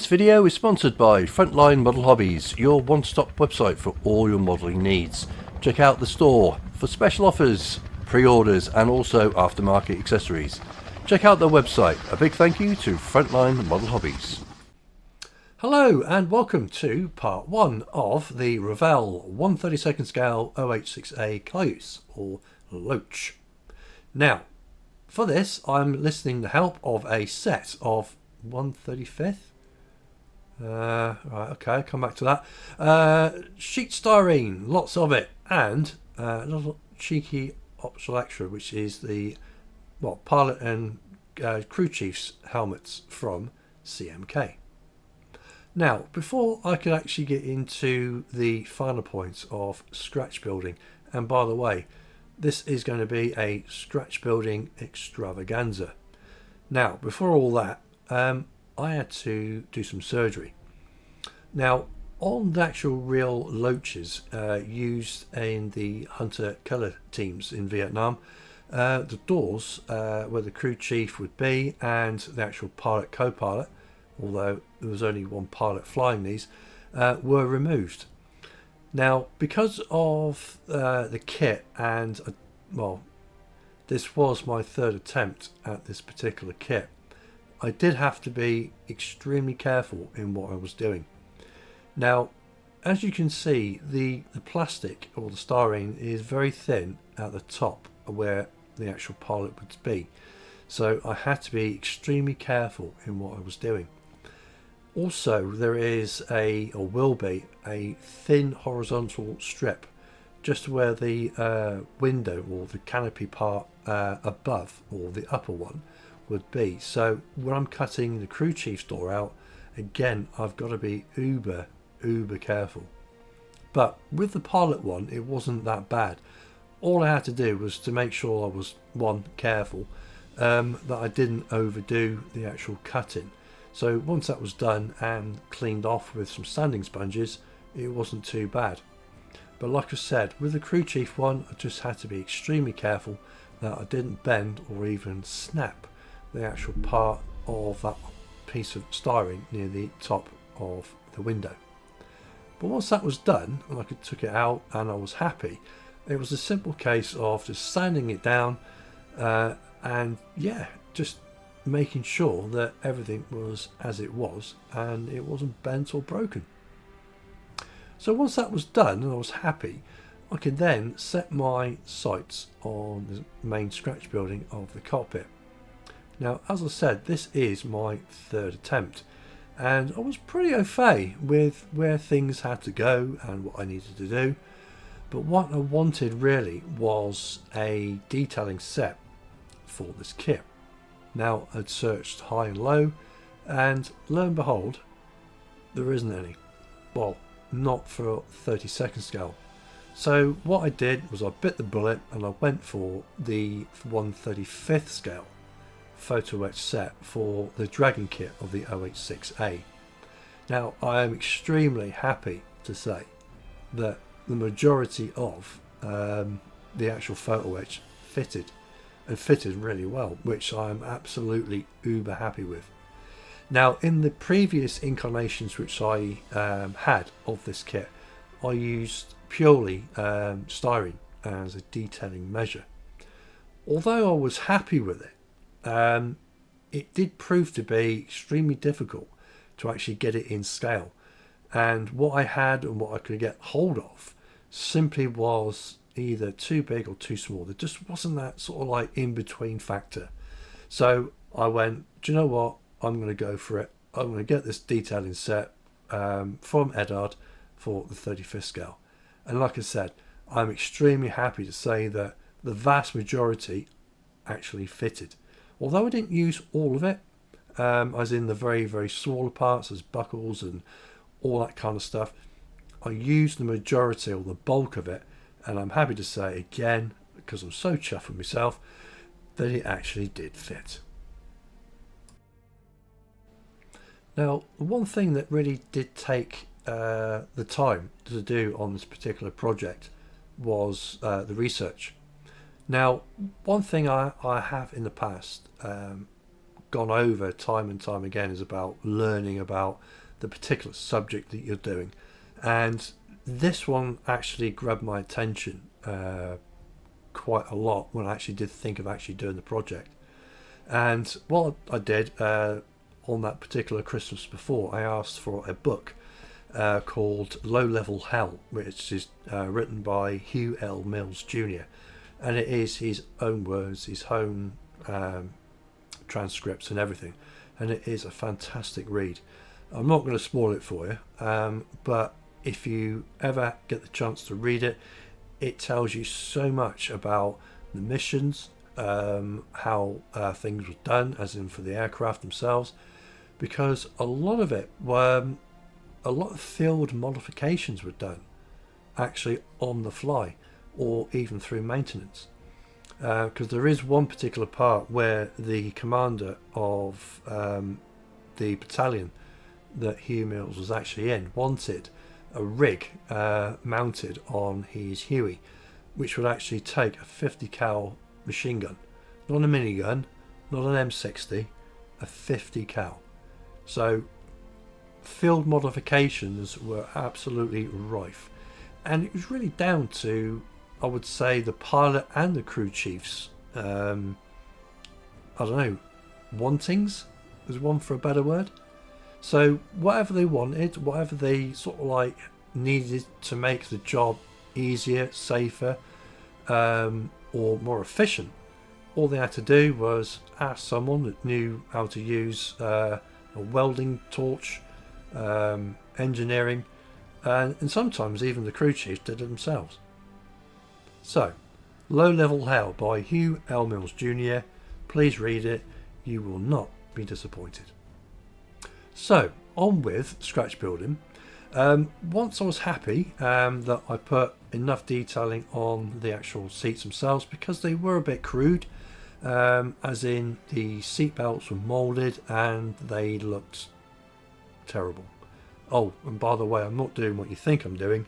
This video is sponsored by Frontline Model Hobbies, your one-stop website for all your modelling needs. Check out the store for special offers, pre-orders and also aftermarket accessories. Check out their website. A big thank you to Frontline Model Hobbies. Hello and welcome to part 1 of the Revell 1/32 scale OH-6A Cayuse, or LOACH. Now, for this I'm enlisting the help of a set of 1/35. Right, okay, I'll come back to that. Sheet styrene, lots of it, and a little cheeky optional extra, which is the pilot and crew chief's helmets from CMK. Now, before I can actually get into the final points of scratch building, and by the way, this is going to be a scratch building extravaganza. Now, before all that, I had to do some surgery. Now, on the actual real loaches used in the hunter killer teams in Vietnam, the doors where the crew chief would be and the actual pilot co-pilot, although there was only one pilot flying these, were removed. Now, because of the kit and this was my third attempt at this particular kit, I did have to be extremely careful in what I was doing. Now, as you can see, the plastic or the styrene is very thin at the top where the actual pilot would be, so I had to be extremely careful in what I was doing. Also, there is or will be a thin horizontal strip just where the window or the canopy part above, or the upper one, would be. So when I'm cutting the crew chief's door out, again I've got to be uber careful. But with the pilot one, it wasn't that bad. All I had to do was to make sure I was careful, that I didn't overdo the actual cutting. So once that was done and cleaned off with some sanding sponges, it wasn't too bad. But like I said, with the crew chief one, I just had to be extremely careful that I didn't bend or even snap the actual part of that piece of styrene near the top of the window. But once that was done and I took it out and I was happy, it was a simple case of just sanding it down and just making sure that everything was as it was and it wasn't bent or broken. So once that was done and I was happy, I could then set my sights on the main scratch building of the cockpit. Now, as I said, this is my third attempt, and I was pretty au fait with where things had to go and what I needed to do. But what I wanted really was a detailing set for this kit. Now, I'd searched high and low, and lo and behold, there isn't any. Well, not for 32nd scale. So what I did was I bit the bullet and I went for the 1/35th scale photo etch set for the Dragon kit of the OH-6A. Now, I am extremely happy to say that the majority of the actual photo etch fitted really well, which I'm absolutely uber happy with. Now, in the previous incarnations which I had of this kit, I used purely styrene as a detailing measure. Although I was happy with it, it did prove to be extremely difficult to actually get it in scale, and what I had and what I could get hold of simply was either too big or too small. There just wasn't that sort of like in-between factor. So I went, do you know what, I'm going to go for it. I'm going to get this detailing set from Eddard for the 35th scale. And like I said, I'm extremely happy to say that the vast majority actually fitted. Although I didn't use all of it, as in the very, very smaller parts as buckles and all that kind of stuff, I used the majority or the bulk of it, and I'm happy to say again, because I'm so chuffed with myself, that it actually did fit. Now, one thing that really did take the time to do on this particular project was the research. Now, one thing I have in the past gone over time and time again is about learning about the particular subject that you're doing. And this one actually grabbed my attention quite a lot when I actually did think of actually doing the project. And what I did on that particular Christmas before, I asked for a book called Low Level Hell, which is written by Hugh L. Mills Jr. And it is his own words, his own transcripts and everything. And it is a fantastic read. I'm not going to spoil it for you, but if you ever get the chance to read it, it tells you so much about the missions, how things were done, as in for the aircraft themselves, because a lot of it were, a lot of field modifications were done actually on the fly or even through maintenance. Because there is one particular part where the commander of the battalion that Hugh Mills was actually in wanted a rig mounted on his Huey, which would actually take a 50 cal machine gun, not a minigun, not an M60, a 50 cal. So field modifications were absolutely rife, and it was really down to, I would say, the pilot and the crew chiefs I don't know, wantings is one for a better word. So whatever they wanted, whatever they sort of like needed to make the job easier, safer, or more efficient, all they had to do was ask someone that knew how to use a welding torch, engineering, and sometimes even the crew chief did it themselves. So, Low Level Hell by Hugh L. Mills Jr. Please read it, you will not be disappointed. So, on with scratch building. Once I was happy that I put enough detailing on the actual seats themselves, because they were a bit crude, as in the seat belts were moulded and they looked terrible. Oh, and by the way, I'm not doing what you think I'm doing.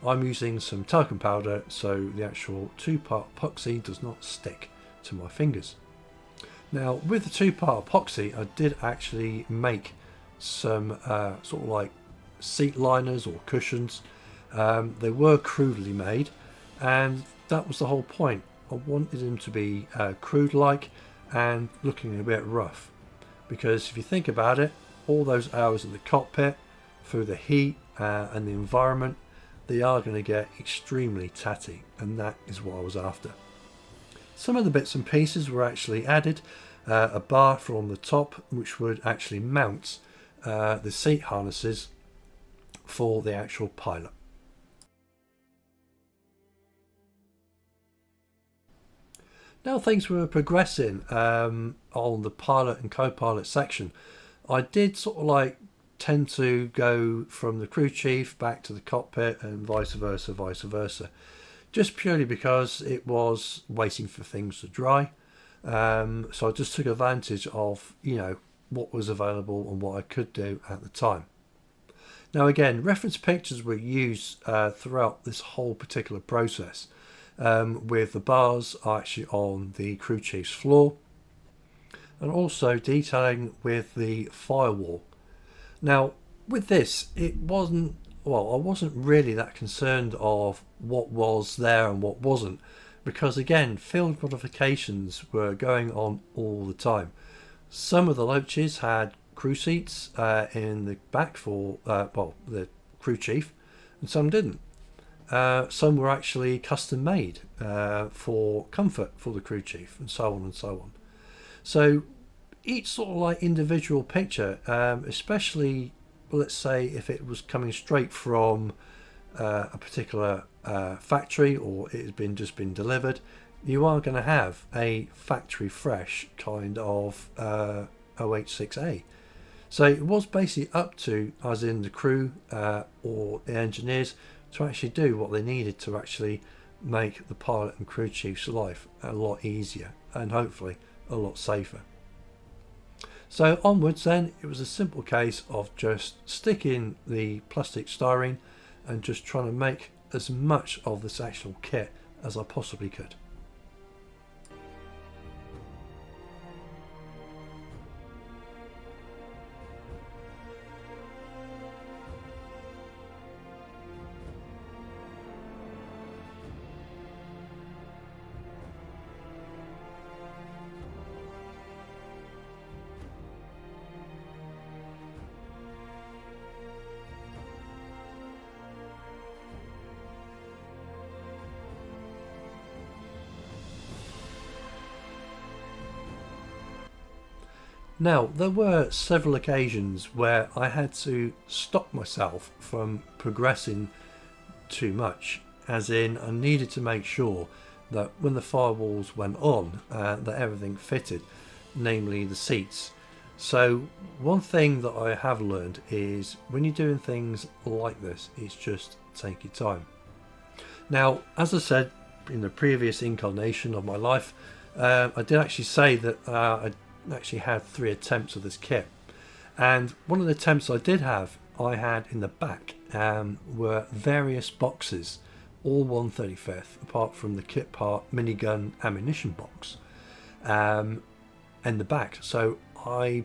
I'm using some talcum powder so the actual two-part epoxy does not stick to my fingers. Now, with the two-part epoxy, I did actually make some sort of like seat liners or cushions. They were crudely made, and that was the whole point. I wanted them to be crude-like and looking a bit rough, because if you think about it, all those hours in the cockpit, through the heat and the environment, they are going to get extremely tatty, and that is what I was after. Some of the bits and pieces were actually added. A bar from the top, which would actually mount the seat harnesses for the actual pilot. Now things were progressing on the pilot and co-pilot section. I did sort of like tend to go from the crew chief back to the cockpit and vice versa, just purely because it was waiting for things to dry. So I just took advantage of, you know, what was available and what I could do at the time. Now again, reference pictures were used throughout this whole particular process, with the bars actually on the crew chief's floor, and also detailing with the firewall. Now with this, it wasn't, well, I wasn't really that concerned of what was there and what wasn't, because again, field modifications were going on all the time. Some of the LOACHs had crew seats in the back for the crew chief, and some didn't. Some were actually custom made for comfort for the crew chief, and so on and so on. So each sort of like individual picture, especially, let's say if it was coming straight from a particular factory, or it has just been delivered, you are going to have a factory fresh kind of OH-6A. So it was basically up to, as in the crew or the engineers, to actually do what they needed to actually make the pilot and crew chief's life a lot easier and hopefully a lot safer. So onwards then, it was a simple case of just sticking the plastic styrene and just trying to make as much of this actual kit as I possibly could. Now, there were several occasions where I had to stop myself from progressing too much, as in I needed to make sure that when the firewalls went on, that everything fitted, namely the seats. So one thing that I have learned is when you're doing things like this, it's just take your time. Now, as I said in the previous incarnation of my life, I did actually say that I actually had 3 attempts of this kit, and one of the attempts I did have, I had in the back were various boxes, all 1/35th, apart from the kit part minigun ammunition box in the back. So I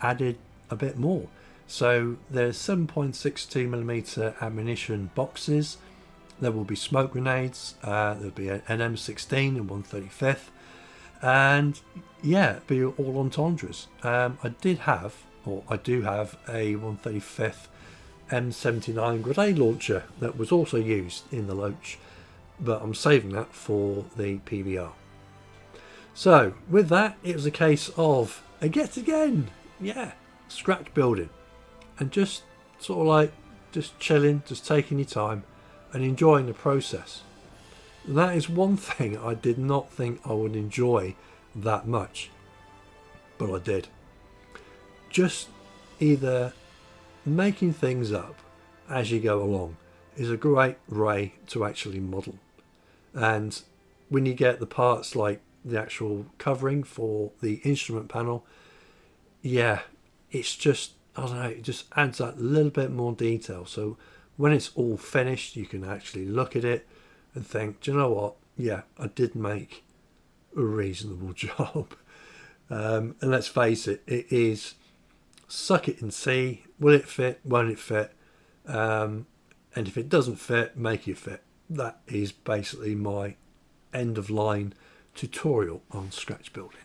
added a bit more. So there's 7.62mm ammunition boxes. There will be smoke grenades. There'll be an M16 in 1/35th, and yeah, be all entendres. I do have a 1/35th M79 grenade launcher that was also used in the LOACH, but I'm saving that for the PBR. So with that, it was a case of scratch building, and just sort of like just chilling, just taking your time and enjoying the process. And that is one thing I did not think I would enjoy that much, but I did. Just either making things up as you go along is a great way to actually model. And when you get the parts like the actual covering for the instrument panel, yeah, it's just, I don't know, it just adds that little bit more detail. So when it's all finished, you can actually look at it and think, do you know what? Yeah, I did make a reasonable job. And let's face it, it is suck it and see. Will it fit? Won't it fit? And if it doesn't fit, make it fit. That is basically my end of line tutorial on scratch building.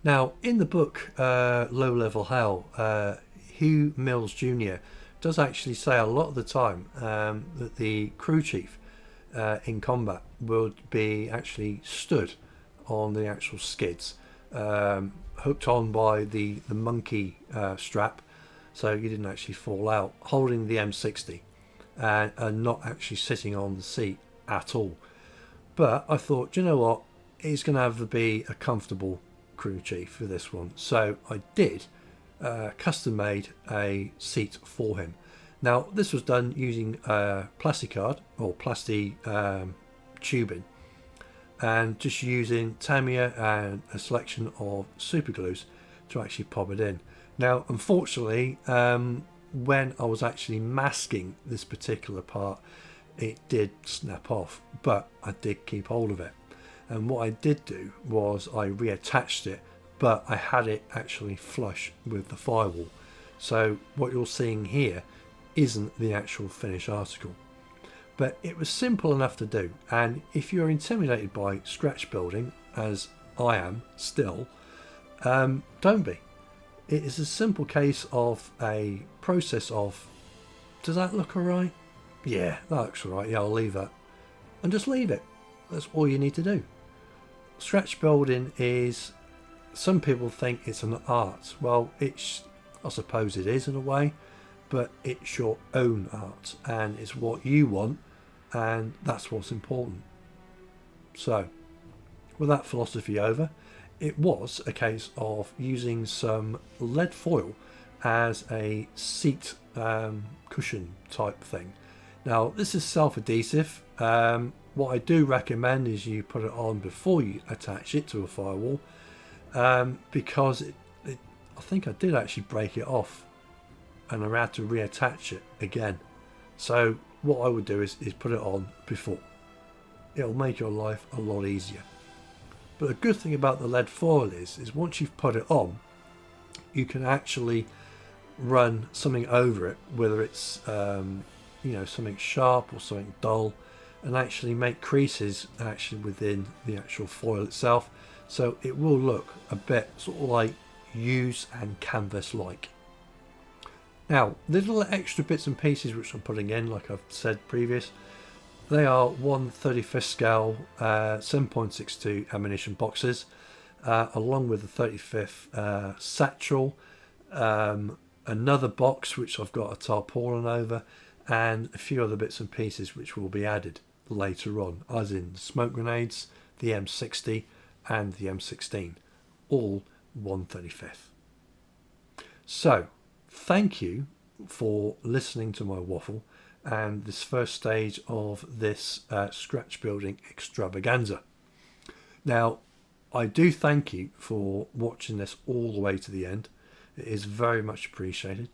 Now, in the book Low Level Hell, Hugh Mills Jr. does actually say a lot of the time that the crew chief in combat would be actually stood on the actual skids, hooked on by the monkey strap, so you didn't actually fall out, holding the M60 and not actually sitting on the seat at all. But I thought, you know what, he's going to have to be a comfortable crew chief for this one, so I did custom made a seat for him. Now this was done using plasticard or plastic tubing, and just using Tamiya and a selection of super glues to actually pop it in. Now unfortunately, when I was actually masking this particular part, it did snap off, but I did keep hold of it. And what I did do was I reattached it, but I had it actually flush with the firewall. So what you're seeing here isn't the actual finished article. But it was simple enough to do. And if you're intimidated by scratch building, as I am still, don't be. It is a simple case of a process of, does that look alright? Yeah, that looks alright. Yeah, I'll leave that. And just leave it. That's all you need to do. Scratch building is, some people think it's an art. Well, I suppose it is in a way, but it's your own art and it's what you want, and that's what's important. So with that philosophy over, it was a case of using some lead foil as a seat cushion type thing. Now this is self-adhesive. What I do recommend is you put it on before you attach it to a firewall, because I think I did actually break it off and I had to reattach it again. So what I would do is put it on before. It'll make your life a lot easier. But the good thing about the lead foil is once you've put it on, you can actually run something over it, whether it's something sharp or something dull, and actually make creases actually within the actual foil itself. So it will look a bit sort of like use and canvas like. Now, little extra bits and pieces which I'm putting in, like I've said previous, they are 1/35 scale 7.62 ammunition boxes, along with the 35th satchel, another box which I've got a tarpaulin over, and a few other bits and pieces which will be added later on, as in smoke grenades, the M60 and the M16, all 1/35. So thank you for listening to my waffle and this first stage of this scratch building extravaganza. Now, I do thank you for watching this all the way to the end. It is very much appreciated.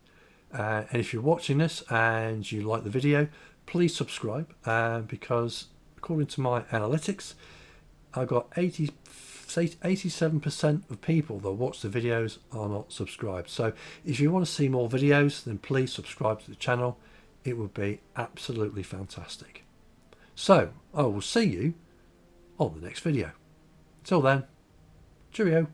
And if you're watching this and you like the video, please subscribe, because according to my analytics, I got 87% of people that watch the videos are not subscribed. So if you want to see more videos, then please subscribe to the channel. It would be absolutely fantastic. So I will see you on the next video. Till then, cheerio.